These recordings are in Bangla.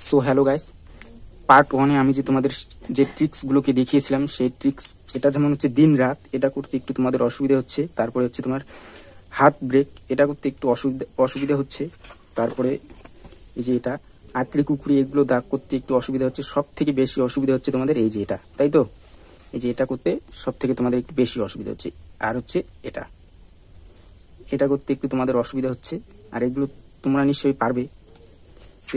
সো হ্যালো গাইস, পার্ট ওয়ানে আমি যে তোমাদের যে ট্রিক্সগুলোকে দেখিয়েছিলাম সেই ট্রিক্স, এটা যেমন হচ্ছে দিন রাত, এটা করতে একটু তোমাদের অসুবিধা হচ্ছে। তারপরে হচ্ছে তোমার হাত ব্রেক, এটা করতে একটু অসুবিধা হচ্ছে। তারপরে এই যে এটা আকড়ি কুকড়ি, এগুলো দাগ করতে একটু অসুবিধা হচ্ছে। সব থেকে বেশি অসুবিধা হচ্ছে তোমাদের এই যে এটা, তাই তো? এই যে এটা করতে সব থেকে তোমাদের একটু বেশি অসুবিধা হচ্ছে। আর হচ্ছে এটা করতে একটু তোমাদের অসুবিধা হচ্ছে। আর এগুলো তোমরা নিশ্চয়ই পারবে। তো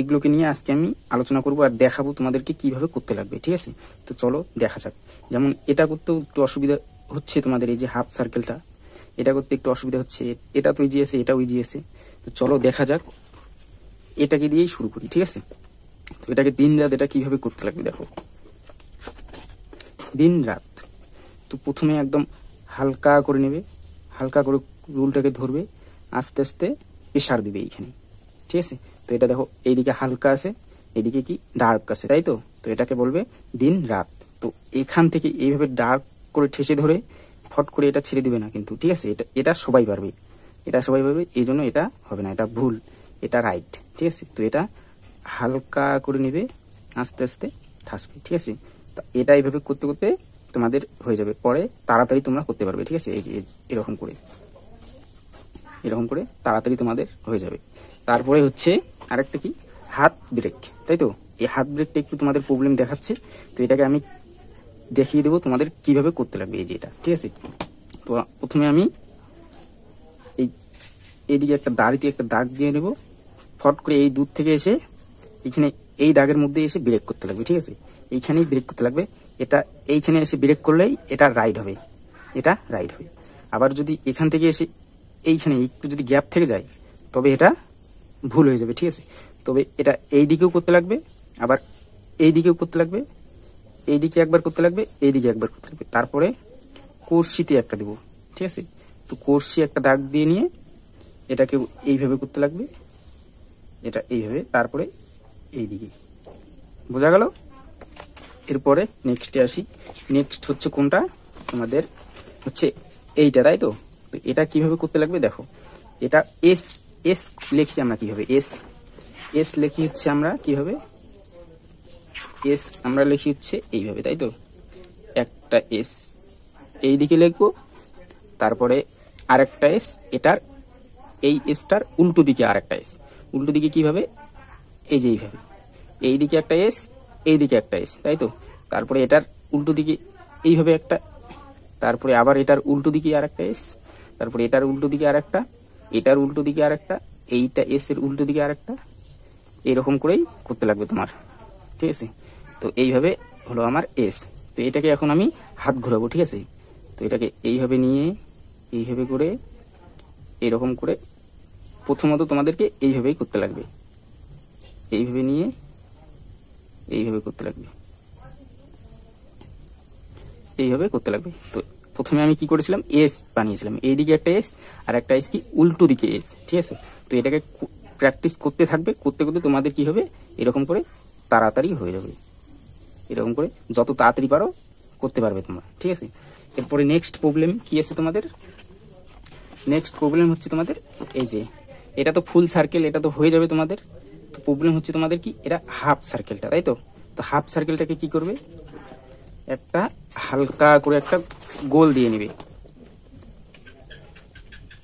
এগুলোকে নিয়ে আজকে আমি আলোচনা করব আর দেখাবো তোমাদেরকে কিভাবে করতে লাগবে, ঠিক আছে? তো চলো দেখা যাক। যেমন এটা করতেও একটু অসুবিধা হচ্ছে তোমাদের, এই যে হাফ সার্কেলটা, এটা করতে একটু অসুবিধা হচ্ছে। এটা তো ইজি আছে, এটাও ইজি আছে। তো চলো দেখা যাক, এটাকে দিয়েই শুরু করি, ঠিক আছে? তো এটাকে দিন রাত এটা কিভাবে করতে লাগবে দেখো। দিন রাত, তো প্রথমে একদম হালকা করে নেবে, হালকা করে রুলটাকে ধরবে, আস্তে আস্তে প্রেশার দিবে এইখানে, ঠিক আছে? তো এটা দেখো, এইদিকে হালকা আছে, এইদিকে কি ডার্ক আছে, তাই তো? তো এটাকে বলবে দিন রাত। তো এখান থেকে এইভাবে ডার্ক করে ঠেসে ধরে ফট করে এটা ছেড়ে দিবে না কিন্তু, ঠিক আছে? এটা সবাই পারবে, এই জন্য এটা হবে না, এটা ভুল, এটা রাইট, ঠিক আছে? তো এটা হালকা করে নেবে, আস্তে আস্তে ঠাসবে, ঠিক আছে? তো এটা এইভাবে করতে করতে তোমাদের হয়ে যাবে, পরে তাড়াতাড়ি তোমরা করতে পারবে, ঠিক আছে? এই যে এরকম করে তাড়াতাড়ি তোমাদের হয়ে যাবে। তারপরে হচ্ছে আরেকটা কি, হাত ব্রেক, তাই তো? এই হাত ব্রেকটা একটু তোমাদের প্রবলেম দেখাচ্ছে, তো এটাকে আমি দেখিয়ে দেবো তোমাদের কিভাবে করতে লাগবে। এই যে এটা, ঠিক আছে? তো প্রথমে আমি এইদিকে একটা দাগ দিয়ে নেব, ফট করে এই দূর থেকে এসে এখানে এই দাগের মধ্যে এসে ব্রেক করতে লাগবে, ঠিক আছে? এইখানেই ব্রেক করতে লাগবে। এটা এইখানে এসে ব্রেক করলেই এটা রাইট হবে, আবার যদি এখান থেকে এসে এইখানে একটু যদি গ্যাপ থেকে যায় তবে এটা ভুল হয়ে যাবে, ঠিক আছে? তবে এটা এই দিকেও করতে লাগবে, আবার এই দিকেও করতে লাগবে, এইদিকে একবার করতে লাগবে, এইদিকে একবার করতে লাগবে। তারপরে কর্শিতে একটা দেবো, ঠিক আছে? তো কর্শি একটা দাগ দিয়ে নিয়ে এটাকে এইভাবে করতে লাগবে, এটা এইভাবে, তারপরে এইদিকে, বোঝা গেল? এরপরে নেক্সটে আসি। নেক্সট হচ্ছে কোনটা, তোমাদের হচ্ছে এইটা, তাই তো? তো এটা কিভাবে করতে লাগবে দেখো। এটা এস এস লিখি আমরা কিভাবে, এস লিখি হচ্ছে আমরা কিভাবে, আমরা লিখি হচ্ছে এইভাবে, তাই তো? একটা এস এইদিকে লিখবো, তারপরে আরেকটা এস, এটার এই এসটার উল্টো দিকে আরেকটা এস। উল্টো দিকে কিভাবে, এই যে এইভাবে, এইদিকে একটা এস, এইদিকে একটা এস, তাই তো? তারপরে এটার উল্টো দিকে এইভাবে একটা, তারপরে আবার এটার উল্টো দিকে আরেকটা এস, তারপরে এটার উল্টো দিকে আরেকটা, এটার উল্টো দিকে আরেকটা, এইটা এস এর উল্টো দিকে আরেকটা, এইরকম করেই করতে লাগবে তোমার, ঠিক আছে? তো এইভাবে হলো আমার এস। তো এটাকে এখন আমি হাত ঘোরাবো, ঠিক আছে? তো এটাকে এইভাবে নিয়ে এইভাবে করে এরকম করে প্রথমত তোমাদেরকে এইভাবেই করতে লাগবে, এইভাবে নিয়ে এইভাবে করতে লাগবে, এইভাবে করতে লাগবে। তো প্রথমে আমি কি করেছিলাম, এস বানিয়েছিলাম, এইদিকে একটা এস আর একটা এস কি উল্টো দিকে এস, ঠিক আছে? তো এটাকে প্র্যাকটিস করতে থাকবে, করতে করতে তোমাদের কি হবে, এরকম করে তাড়াতাড়ি হয়ে যাবে। এরকম করে যত তাড়াতাড়ি পারো করতে পারবে তোমরা, ঠিক আছে? এরপরে নেক্সট প্রবলেম কি আছে তোমাদের, নেক্সট প্রবলেম হচ্ছে তোমাদের এই যে এটা তো ফুল সার্কেল, এটা তো হয়ে যাবে তোমাদের। তো প্রবলেম হচ্ছে তোমাদের কি, এটা হাফ সার্কেলটা, তাই তো? তো হাফ সার্কেলটাকে কি করবে, একটা হালকা করে একটা গোল দিয়ে নিবে,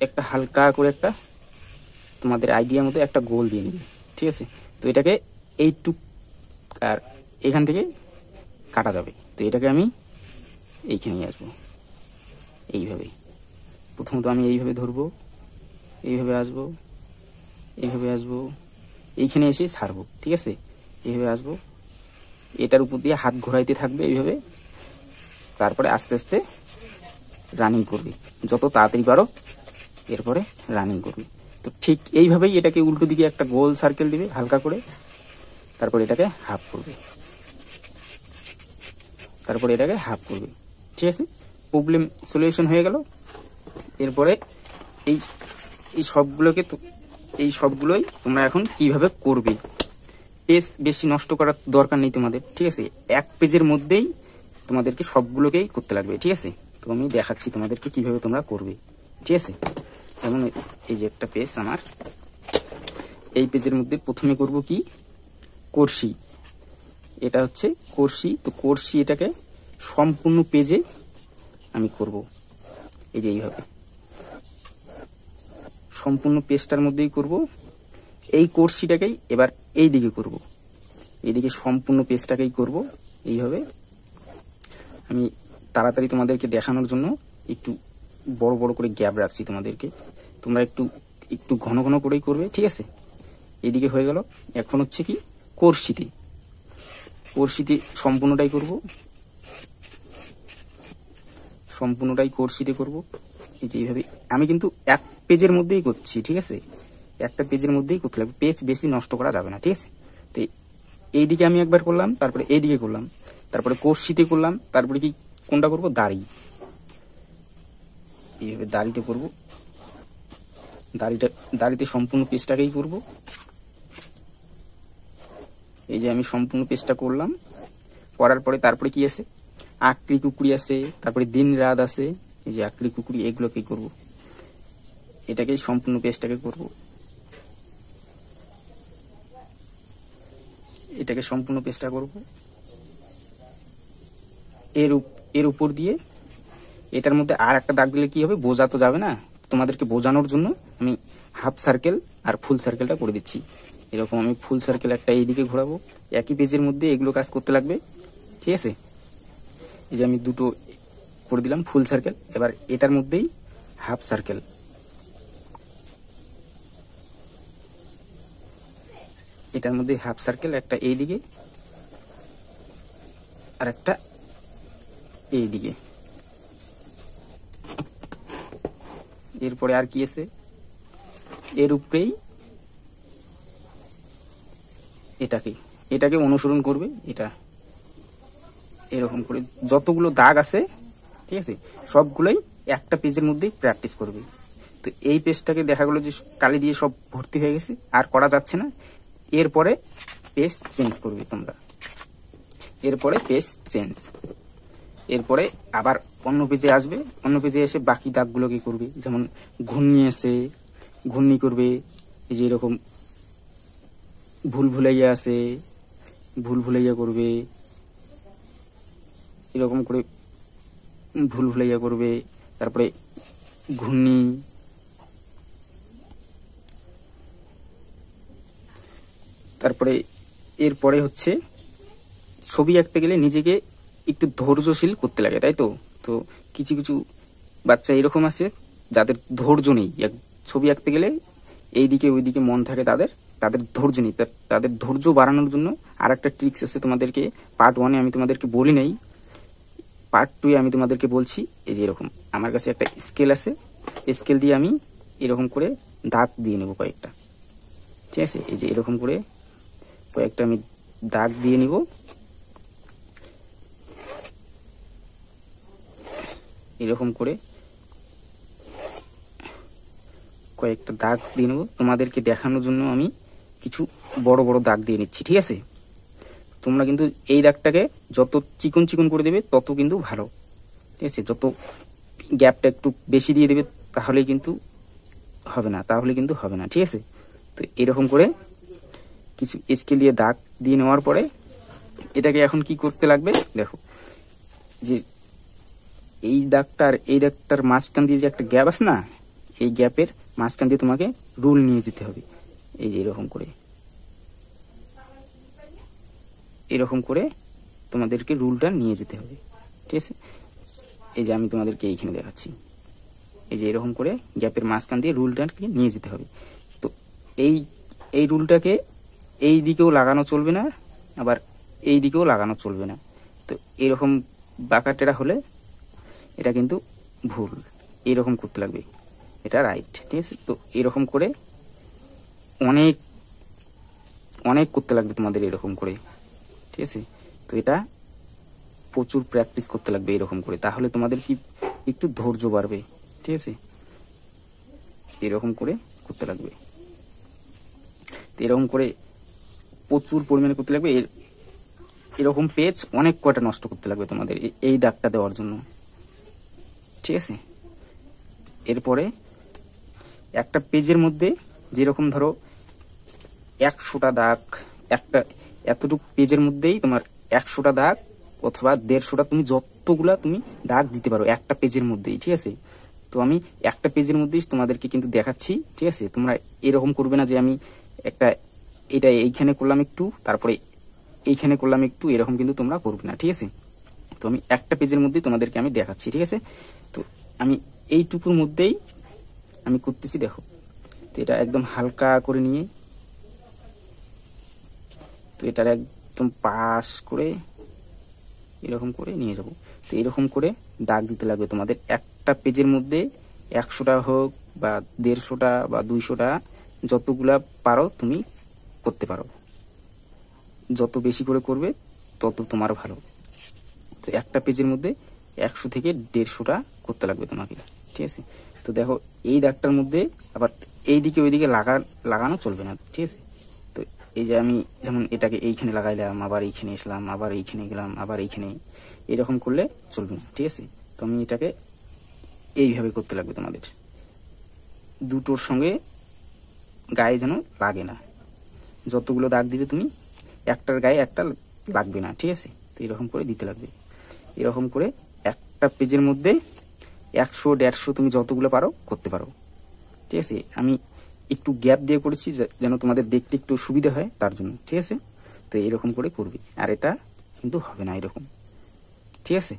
একটা হালকা করে একটা তোমাদের আইডিয়া মতো একটা গোল দিয়ে নিবে, ঠিক আছে? তো এটাকে এইটুক আর এখান থেকে কাটা যাবে। তো এটাকে আমি এইখানেই আসবো, এইভাবে। প্রথমত আমি এইভাবে ধরবো, এইভাবে আসবো, এইভাবে আসবো, এইখানে এসে ছাড়বো, ঠিক আছে? এইভাবে আসবো, এটার উপর দিয়ে হাত ঘোরাইতে থাকবে এইভাবে, তারপরে আস্তে আস্তে রানিং করবে, যত তাড়াতাড়ি পারো এরপরে রানিং করবে। তো ঠিক এইভাবেই এটাকে উল্টো দিকে একটা গোল সার্কেল দিবে হালকা করে, তারপর এটাকে হাফ করবে, ঠিক আছে? প্রবলেম সলিউশন হয়ে গেল। এরপরে এই সবগুলোই তোমরা এখন কিভাবে করবে, পেজ বেশি নষ্ট করার দরকার নেই তোমাদের, ঠিক আছে? এক পেজের মধ্যেই তোমাদেরকে সবগুলোকেই করতে লাগবে, ঠিক আছে? তো আমি দেখাচ্ছি তোমাদেরকে কিভাবে তোমরা করবে, ঠিক আছে? যেমন এই যে একটা পেজ আমার, এই পেজের মধ্যে প্রথমে করব কি, কর্সি। এটা হচ্ছে কর্সি। তো কর্সি এটাকে সম্পূর্ণ পেজে আমি করব, এই যে এইভাবে সম্পূর্ণ পেজটার মধ্যেই করব। এই কর্সিটাকেই এবার এই দিকে করব, এইদিকে সম্পূর্ণ পেজটাকেই করব এইভাবে। আমি তাড়াতাড়ি তোমাদেরকে দেখানোর জন্য একটু বড় বড় করে গ্যাপ রাখছি তোমাদেরকে, তোমরা একটু একটু ঘন ঘন করেই করবে, ঠিক আছে। এইদিকে হয়ে গেল। এখন হচ্ছে কি, কর্সিতে সম্পূর্ণটাই করব, সম্পূর্ণটাই কর্সিতে করব। এই যে এইভাবে আমি কিন্তু এক পেজের মধ্যেই করছি, ঠিক আছে, একটা পেজের মধ্যেই করতে লাগবে, পেজ বেশি নষ্ট করা যাবে না, ঠিক আছে। তো এইদিকে আমি একবার করলাম, তারপরে এইদিকে করলাম, তারপরে কর্সিতে করলাম, তারপরে কি কোনটা করব, দাড়ি। এইভাবে দাড়িতে করব, দাড়িতে সম্পূর্ণ পেজটাকেই করব। এই যে আমি সম্পূর্ণ পেজটা করলাম, করার পরে তারপরে কি আছে, আকরি কুকুরি আছে, তারপরে দিন রাত আছে, এই যে আকরি কুকুরি, এগুলোকেই করব। এটাকেই সম্পূর্ণ পেজটাকে করব, এটাকে সম্পূর্ণ পেজটা করব। এর উপর দিয়ে এটার মধ্যে আর একটা দাগ দিলে কি হবে, বোঝা তো যাবে না, তোমাদেরকে বোঝানোর জন্য আমি হাফ সার্কেল আর ফুল সার্কেলটা করে দিচ্ছি। এরকম আমি ফুল সার্কেল একটা এইদিকে ঘোরাবো, একই পেজের মধ্যে এগুলো কাজ করতে লাগবে, ঠিক আছে। এই যে আমি দুটো করে দিলাম ফুল সার্কেল, এবার এটার মধ্যেই হাফ সার্কেল, এটার মধ্যে হাফ সার্কেল একটা এইদিকে আর একটা এইদিকে। এরপরে আর কি আছে, এর উপরেই এটাকে অনুসরণ করবে, এটা এরকম করে যতগুলো দাগ আছে, ঠিক আছে, সবগুলোই একটা পেজের মধ্যেই প্র্যাকটিস করবে। তো এই পেজটাকে দেখা গেলো যে কালি দিয়ে সব ভর্তি হয়ে গেছে, আর করা যাচ্ছে না। এরপরে পেজ চেঞ্জ করবে তোমরা, এরপরে পেজ চেঞ্জ, এরপরে আবার অন্য পেজে আসবে, অন্য পেজে এসে বাকি দাগগুলো কি করবে, যেমন ঘূর্ণি আছে, ঘূর্ণি করবে। এই যে এরকম ভুল ভুলাইয়া আছে, ভুল ভুলাইয়া করবে, এরকম করে ভুল ভুলাইয়া করবে। তারপরে ঘূর্ণি, তারপরে এরপরে হচ্ছে ছবি আঁকতে গেলে নিজেকে একটু ধৈর্যশীল করতে লাগে, তাই তো। তো কিছু কিছু বাচ্চা এরকম আছে যাদের ধৈর্য নেই, ছবি আঁকতে গেলে এইদিকে ওইদিকে মন থাকে, তাদের ধৈর্য নেই। তাদের ধৈর্য বাড়ানোর জন্য আর একটা ট্রিক্স আছে, তোমাদেরকে পার্ট 1-এ আমি তোমাদেরকে বলি নাই, পার্ট 2-এ আমি তোমাদেরকে বলছি। এই যে এরকম আমার কাছে একটা স্কেল আছে, স্কেল দিয়ে আমি এরকম করে দাগ দিয়ে নেব কয়েকটা, ঠিক আছে। এই যে এরকম করে কয়েকটা আমি দাগ দিয়ে নিব, এরকম করে কয়েকটা দাগ দিয়ে নেব। তোমাদেরকে দেখানোর জন্য আমি কিছু বড় বড় দাগ দিয়ে নিচ্ছি, ঠিক আছে। তোমরা কিন্তু এই দাগটাকে যত চিকন চিকন করে দেবে তত কিন্তু ভালো, ঠিক আছে। যত গ্যাপটা একটু বেশি দিয়ে দেবে তাহলে কিন্তু হবে না, ঠিক আছে। তো এরকম করে কিছু স্কেল দিয়ে দাগ দিয়ে নেওয়ার পরে এটাকে এখন কি করতে লাগবে, দেখো যে এই দাগটার মাঝখান দিয়ে যে একটা গ্যাপ আছে না, এই গ্যাপের মাঝখান দিয়ে তোমাকে রুল নিয়ে যেতে হবে। এই যে এরকম করে তোমাদেরকে রুলটা নিয়ে যেতে হবে, ঠিক আছে। এই যে আমি তোমাদেরকে এইখানে দেখাচ্ছি, এই যে এরকম করে গ্যাপের মাঝখান দিয়ে রুলটাকে নিয়ে যেতে হবে। তো এই রুলটাকে এই দিকেও লাগানো চলবে না, আবার এই দিকেও লাগানো চলবে না। তো এরকম বাঁকাটেরা হলে এটা কিন্তু ভুল, এরকম করতে লাগবে, এটা রাইট, ঠিক আছে। তো এরকম করে অনেক অনেক করতে লাগবে তোমাদের, এরকম করে, ঠিক আছে। তো এটা প্রচুর প্র্যাকটিস করতে লাগবে এরকম করে, তাহলে তোমাদের কি একটু ধৈর্য বাড়বে, ঠিক আছে। এরকম করে করতে লাগবে, তো এরকম করে প্রচুর পরিমাণে করতে লাগবে। এরকম পেজ অনেক কয়টা নষ্ট করতে লাগবে তোমাদের এই দাগটা দেওয়ার জন্য, ঠিক আছে। এরপরে একটা পেজের মধ্যে যেরকম ধরো 100টা দাগ, একটা এতটুকু পেজের মধ্যেই তোমার 100টা দাগ অথবা 150টা, তুমি যতগুলা তুমি দাগ দিতে পারো একটা পেজের মধ্যেই, ঠিক আছে। তো আমি একটা পেজের মধ্যেই তোমাদেরকে কিন্তু দেখাচ্ছি, ঠিক আছে। তোমরা এরকম করবে না যে আমি একটা এটা এইখানে করলাম একটু, তারপরে এইখানে করলাম একটু, এরকম কিন্তু তোমরা করবে না, ঠিক আছে। তো আমি একটা পেজের মধ্যেই তোমাদেরকে আমি দেখাচ্ছি, ঠিক আছে। তো আমি এইটুকুর মধ্যেই আমি করতেছি, দেখো। তো এটা একদম হালকা করে নিয়ে, তো এটার একদম পাশ করে এরকম করে নিয়ে যাব। তো এরকম করে দাগ দিতে লাগবে তোমাদের একটা পেজের মধ্যে। 100টা হোক বা 150টা বা 200টা, যতগুলা পারো তুমি করতে পারো। যত বেশি করে করবে তত তোমার ভালো। তো একটা পেজের মধ্যে 100 থেকে 150টা করতে লাগবে তোমাকে, ঠিক আছে। তো দেখো এই দাগটার মধ্যে আবার এইদিকে ওইদিকে লাগানো চলবে না, ঠিক আছে। তো এই যে আমি যেমন এটাকে এইখানে লাগাইলাম, আবার এইখানে আসলাম, আবার এইখানে গেলাম, আবার এইখানে, এরকম করলে চলবে না, ঠিক আছে। তো আমি এটাকে এইভাবে করতে লাগবে তোমাদের, দুটোর সঙ্গে গায়ে যেন লাগে না। যতগুলো দাগ দিবে তুমি একটার গায়ে একটা লাগবে না, ঠিক আছে। তো এরকম করে দিতে লাগবে। এরকম করে একটা পেজের মধ্যে 100 150 তুমি যতগুলো পারো করতে পারো, ঠিক আছে। আমি একটু গ্যাপ দিয়ে করেছি যেন তোমাদের দেখতে একটু সুবিধা হয় তার জন্য, ঠিক আছে। তো এরকম করে করবে, আর এটা কিন্তু হবে না এরকম, ঠিক আছে।